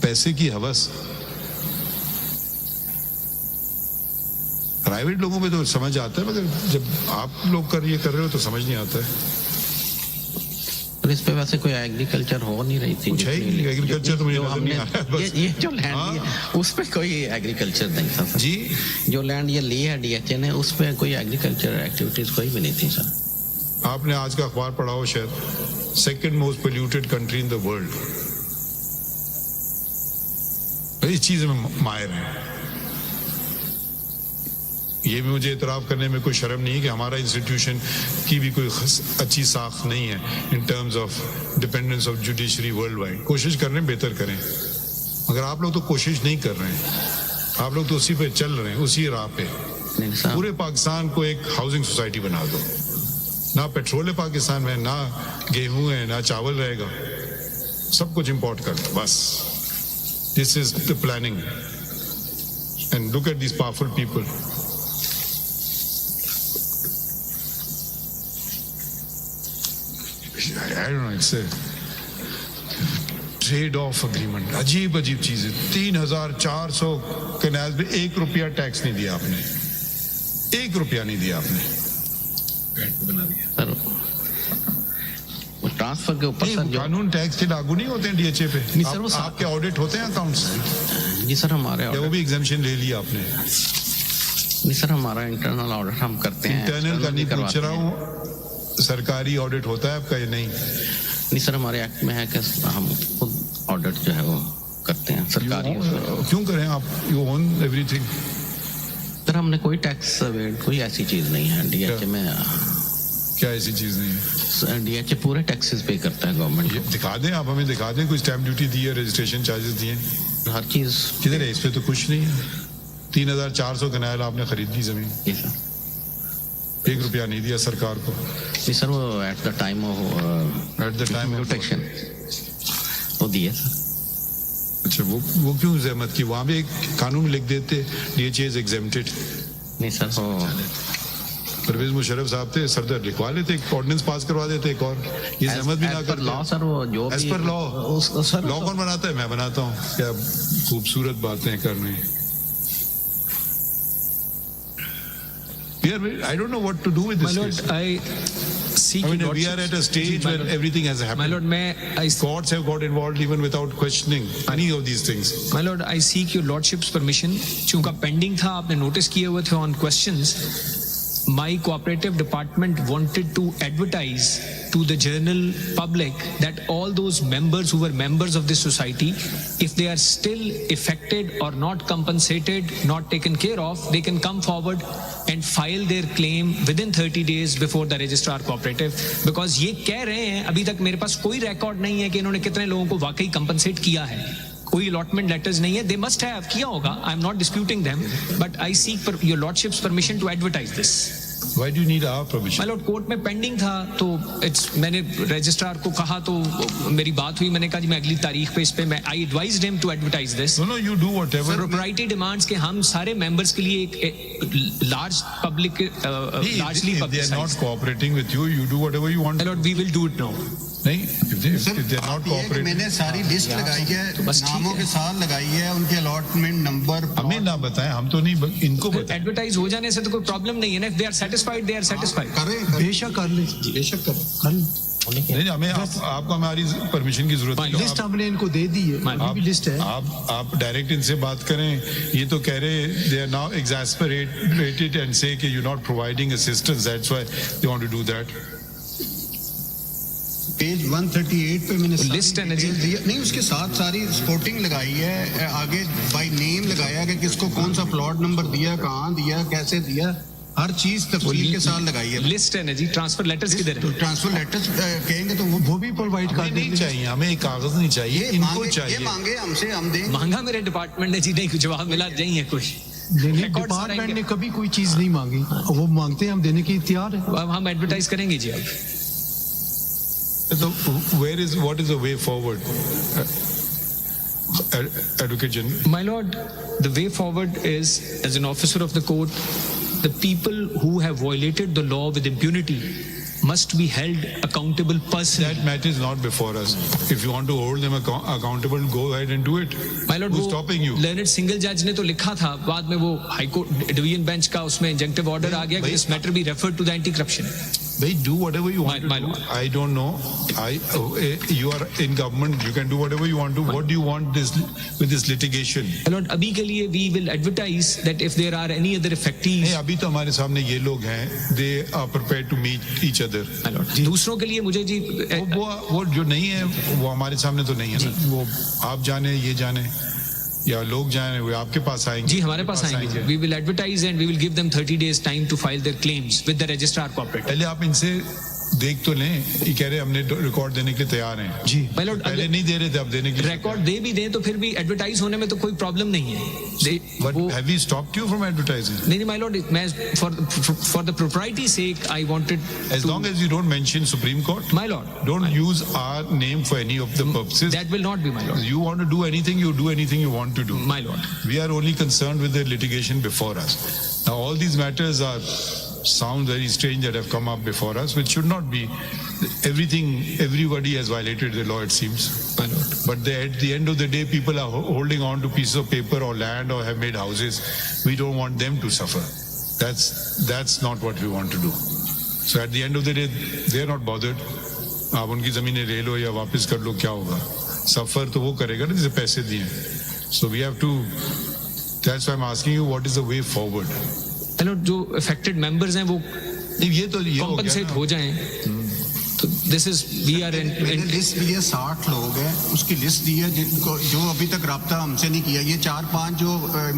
पैसे की हवस। प्राइवेट लोगों में तो समझ आता है, मगर जब आप लोग कर रहे हो तो समझ नहीं आता है। और इस पे वैसे कोई एग्रीकल्चर हो नहीं रही थी। एग्रीकल्चर तो मुझे नजर नहीं आ रहा है। ये जो लैंड है उस पे कोई एग्रीकल्चर नहीं था सर जी। जो लैंड ये ली है डीएचए ने, उस पे कोई एग्रीकल्चर एक्टिविटीज कोई भी नहीं थी सर। आपने आज का अखबार पढ़ा हो शायद, second most polluted country in the world. इस चीज में माहिर है। ये भी मुझे इतराफ करने में कोई शर्म नहीं है कि हमारा इंस्टीट्यूशन की भी कोई अच्छी साख नहीं है in terms of dependence of judiciary world wide. कोशिश कर रहे हैं बेहतर करें, मगर आप लोग तो कोशिश नहीं कर रहे हैं। आप लोग तो उसी पे चल रहे हैं, उसी राह पे। पूरे पाकिस्तान को एक हाउसिंग सोसाइटी बना दो। ना पेट्रोल है पाकिस्तान में, ना गेहूं है, ना चावल रहेगा, सब कुछ इंपोर्ट कर दो बस। This is the planning and look at this powerful people. I don't know, it's a trade-off agreement. अजीब अजीब चीजें। 3,400 कैनाल पे 1 रुपया टैक्स नहीं दिया आपने, 1 रुपया नहीं दिया आपने। बना दिया सर वो ट्रांसफर के ऊपर सर कानून टैक्स के लागू नहीं होते हैं डीएचए पे। नहीं सर, वो आपके ऑडिट होते हैं अकाउंट्स? जी सर हमारे वो भी एग्जाम्पशन ले लिया आपने? नहीं सर, हमारा इंटरनल ऑडिट हम करते हैं। इंटरनल का नहीं पूछ रहा हूँ, सरकारी ऑडिट होता है आपका या नहीं? नहीं सर, हमारे एक्ट में है कि हम खुद ऑडिट जो है वो करते हैं सरकारी। क्यों करें आप? You own everything. सर हमने कोई टैक्स कोई ऐसी चीज नहीं है डीएचए में। क्या ऐसी चीज नहीं है? डीएचए पूरे टैक्सेस पे करता है गवर्नमेंट। दिखा दें, आप हमें दिखा दें कोई स्टैम्प ड्यूटी दी है, रजिस्ट्रेशन चार्जेस दिए, हर चीज किधर है? इस पे तो कुछ नहीं है। 3,400 कनाल आपने खरीद ली जमीन, 1 रुपया नहीं दिया सरकार को। जी सर, वो at the time of mutation वो दिया सर। अच्छा, वो क्यों जहमत की? वहां भी एक कानून लिख देते डीएचए इज एग्जेम्प्टेड। नहीं सर, वो परवेज मुशर्रफ साहब थे, सरदार लिखवा लेते, एक ऑर्डिनेंस पास करवा देते एक और। ये जहमत भी ना करते। लॉ सर, वो जो एज पर लॉ कौन बनाता है? मैं बनाता हूँ। क्या खूबसूरत बातें करने। I don't know what to do with this. My Lord, case. I seek I mean, we are at a stage where everything has happened. My Lord, courts have got involved even without questioning any of these things. My Lord, I seek your Lordship's permission. चूंकि pending था, आपने notice किए हुए थे on questions. My cooperative department wanted to advertise to the general public that all those members who were members of this society, if they are still affected or not compensated, not taken care of, they can come forward and file their claim within 30 days before the registrar cooperative. Because ये कह रहे हैं, अभी तक मेरे पास कोई record नहीं है कि इन्होंने कितने लोगों को वाकई compensate किया है। कोई अलॉटमेंट लेटर्स नहीं है। दे मस्ट हैव किया होगा, I am not disputing them, but I seek your lordship's permission to advertise this. Why do you need our permission? My lord, court में पेंडिंग था तो मैंने रजिस्ट्रार को कहा, तो मेरी बात हुई, मैंने कहा जी मैं अगली तारीख पे इस पे मैं I advised him to advertise this. No you do whatever. Propriety demands के हम सारे मेंबर्स के लिए एक large public largely public, they are not cooperating with you, you do whatever you want. My lord, we will do it now. नहीं, if they are not cooperating, मैंने सारी list लगाई है, नामों के साथ लगाई है, उनके अलॉटमेंट नंबर। हमें ना बताएं, हम तो नहीं, इनको बताएं। एडवर्टाइज हो जाने से तो कोई प्रॉब्लम नहीं है ना। They are satisfied, they are satisfied. बेशक कर ले, बेशक कर ले। नहीं, हमें आपको हमारी परमिशन की जरूरत नहीं। लिस्ट हमने इनको दे दी है, अभी भी लिस्ट है। आप डायरेक्ट इनसे बात करें। ये तो कह रहे they are now exasperated and say कि you're not providing assistance, that's why they want to do that. Page 138 पे मैंने लिस्ट है ना जी, नहीं उसके साथ सारी स्पोर्टिंग लगाई है, आगे बाय नेम लगाया कि किसको कौन सा प्लॉट नंबर दिया, कहाँ दिया, कैसे दिया, हर चीज तफसील के साथ लगाई है। लिस्ट है ना जी। ट्रांसफर लेटर्स किधर है? ट्रांसफर लेटर्स कहेंगे तो वो भी प्रोवाइड कर नहीं चाहिए, हमें एक कागज नहीं चाहिए, इनको चाहिए। ये मांगे हमसे, हम दें। मांगा मेरे डिपार्टमेंट ने जी, नहीं जवाब मिला नहीं है कुछ। डिपार्टमेंट ने कभी कोई चीज नहीं मांगी, वो मांगते हैं हम देने की तैयार है। अब हम एडवर्टाइज करेंगे जी। अब So what is the way forward, Advocate General? My Lord, the way forward is, as an officer of the court, the people who have violated the law with impunity must be held accountable personally. That matter is not before us. If you want to hold them accountable, go ahead and do it. My lord, Who's वो stopping you? learned single judge ने तो लिखा था, बाद में वो high court division bench का उसमें इंजंक्टिव ऑर्डर आ गया कि this matter be referred to the anti corruption. They do whatever you want My to do. lord. I don't know. You are in government. You can do whatever you want to. What do you want with this litigation? My lord, अभी के लिए we will advertise that if there are any other effectees. नहीं, अभी तो हमारे सामने ये लोग हैं. They are prepared to meet each other. My lord, दूसरों के लिए मुझे जी वो जो नहीं है वो हमारे सामने तो नहीं है ना. वो आप जाने ये जाने या लोग जाने वो आपके पास आएंगे. जी हमारे पास आएंगे. We will advertise and we will give them 30 days time to file their claims with the registrar cooperative. पहले आप इनसे देख तो लें. ये कह रहे हमने रिकॉर्ड देने के लिए तैयार हैं. जी My lord, पहले नहीं दे रहे थे, अब देने के लिए. रिकॉर्ड दे भी दें तो फिर भी एडवर्टाइज होने में तो कोई प्रॉब्लम नहीं है. But have we stopped you from advertising? नहीं माय लॉर्ड, मैं for the propriety sake I wanted As long as you don't mention Supreme Court, my lord, don't use our name for any of the purposes. that will not be my lord. You want to do anything, you do anything you want to do. My lord, We are only concerned with the litigation before us. Now, all these matters sound very strange that have come up before us, which should not be. Everybody has violated the law, it seems. my lord. But at the end of the day, people are holding on to pieces of paper or land or have made houses. We don't want them to suffer. That's not what we want to do. So at the end of the day, they're not bothered. आप उनकी जमीनें ले लो या वापस कर लो, क्या होगा? सफर तो वो करेगा ना जिसे पैसे दिए. So we have to. That's why I'm asking you, what is the way forward? my lord, जो affected members हैं वो नहीं, ये तो ये हो गया compensate ना. हो जाएं. तो this is we are मैंने लिस्ट दी है. 60 लोग हैं, उसकी लिस्ट दी है जिनको जो अभी तक राब्ता हमसे नहीं किया. ये 4-5 जो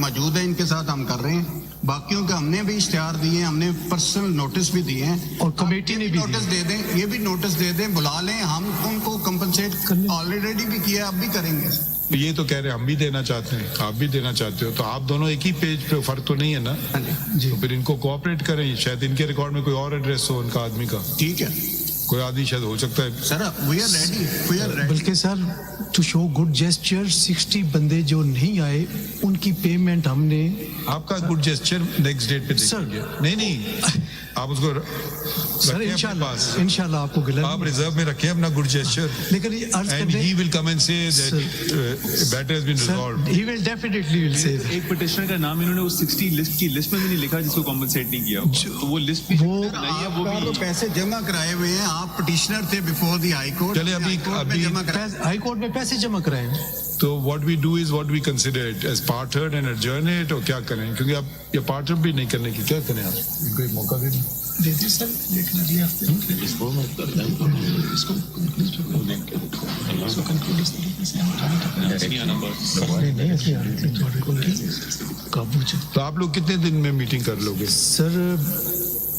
मौजूद है इनके साथ हम कर रहे हैं. बाकियों के हमने भी इश्तिहार दिए हैं, हमने पर्सनल नोटिस भी दिए हैं और कमेटी ने भी नोटिस दे दें. ये भी नोटिस दे दें, बुला लें. हम उनको कंपनसेट ऑलरेडी भी किया, अब भी करेंगे. ये तो कह रहे हैं हम भी देना चाहते हैं, आप भी देना चाहते हो, तो आप दोनों एक ही पेज पे, फर्क तो नहीं है ना. तो फिर इनको कोऑपरेट करें. शायद इनके रिकॉर्ड में कोई और एड्रेस हो उनका आदमी का. ठीक है कोई आदमी शायद हो सकता है. Sir, we are ready. बल्कि sir to show good gesture 60 बंदे जो नहीं आए उनकी पेमेंट हमने आपका गुड जेस्चर नेक्स्ट डेट पे सर। देखेंगे. नहीं आप उसको सर रखें अपने पास. इंशाल्लाह आपको गिला आप रिजर्व में रखें अपना गुड जेस्चर. लेकिन ये अर्ज and he will come and say that matter has been resolved. He will definitely will say एक पिटिशनर का नाम इन्होंने उस 60 लिस्ट की लिस्ट में भी नहीं लिखा जिसको कॉम्पनसेट नहीं किया. तो वो लिस्ट भी वो बनाई है, वो आपका तो भी पैसे जमा कराए हुए हैं. आप पिटिशनर थे बिफोर दी हाई कोर्ट. चलिए, अभी जमा कराए. हाई कोर्ट में पैसे जमा कराए. तो what we do is what we consider it as part third and adjourn it. और क्या करें, क्योंकि आप ये पार्ट थर्ड भी नहीं करने की, क्या करें आप इनको एक मौका दें. दीदी सर लेकिन अगले हफ्ते इसको नहीं ऐसे काबू तो आप लोग कितने दिन में मीटिंग कर लोगे? सर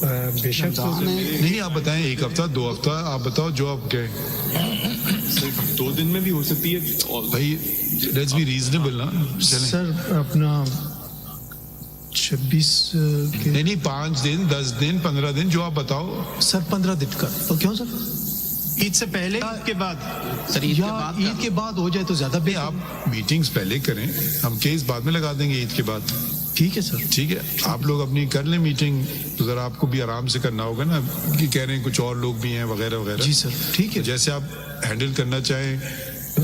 बेशक नहीं आप बताएं, एक हफ्ता 2 हफ्ता आप बताओ जो आप कहें. 2 दिन में भी हो सकती है. भाई लेट्स बी रीजनेबल ना. चलें. सर अपना 26 के नहीं 5 दिन 10 दिन 15 दिन जो आप बताओ. सर 15 दिन का तो क्यों सर? ईद से पहले, ईद के बाद. सर ईद के या बाद ईद के बाद हो जाए तो ज्यादा नहीं बेहतर. आप मीटिंग्स पहले करें, हम केस बाद में लगा देंगे ईद के बाद. ठीक है सर. ठीक है, आप लोग अपनी कर लें मीटिंग. तो जरा आपको भी आराम से करना होगा ना, कि कह रहे हैं कुछ और लोग भी हैं वगैरह वगैरह. जी सर ठीक है. जैसे आप हैंडल करना चाहें.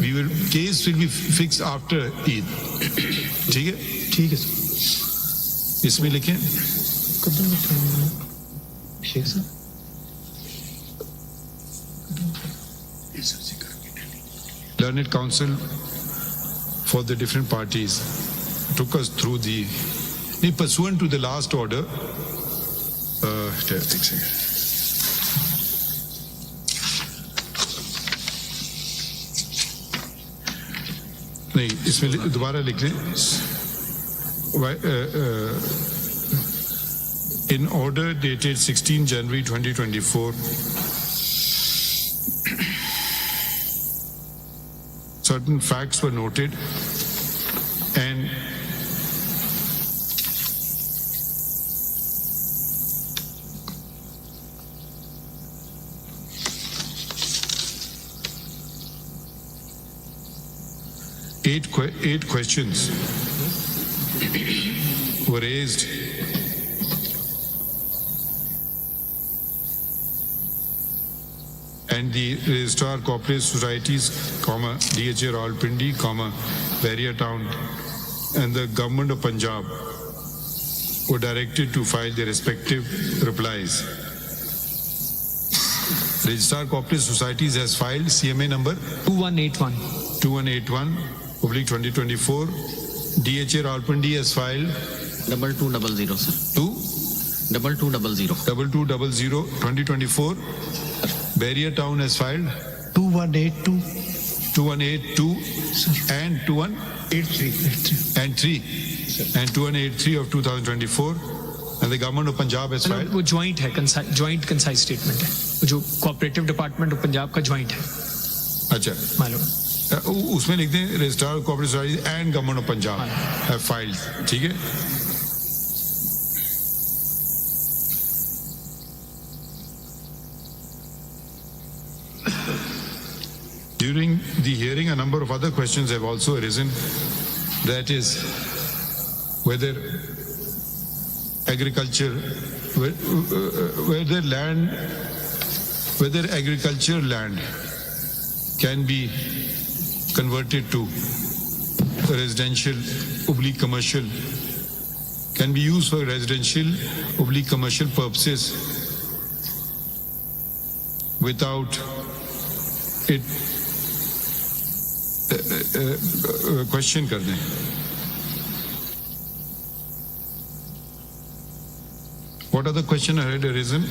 We will case will be fix after Eid. ठीक है, ठीक है सर. इसमें लिखें Qadam Sheikh sir. Learned Council for the different parties took us through the pursuant to the last order. एक second. नहीं इसमें दोबारा लिख लें. In order dated 16 January 2024, certain facts were noted and eight questions were raised and the Registrar Cooperative Societies, DHA Rawalpindi, Bahria Town, and the Government of Punjab were directed to file their respective replies. Registrar Cooperative Societies has filed CMA number 2181. 2181/2024. DHA Rawalpindi has filed 2200, sir. 2200. 2200/2024. Bahria Town has filed 2182 2182 and 2183 and 2183 of 2024, and the Government of Punjab has filed. वो joint है, joint concise statement है, वो जो cooperative department of Punjab का joint है, अच्छा, मालूम। उसमें लिखते हैं registrar cooperative societies and government of Punjab have filed, ठीक है। During the hearing, a number of other questions have also arisen. That is, whether agriculture, whether agriculture land can be converted to residential oblique commercial, can be used for residential oblique commercial purposes without it question कर दें। What other question had arisen?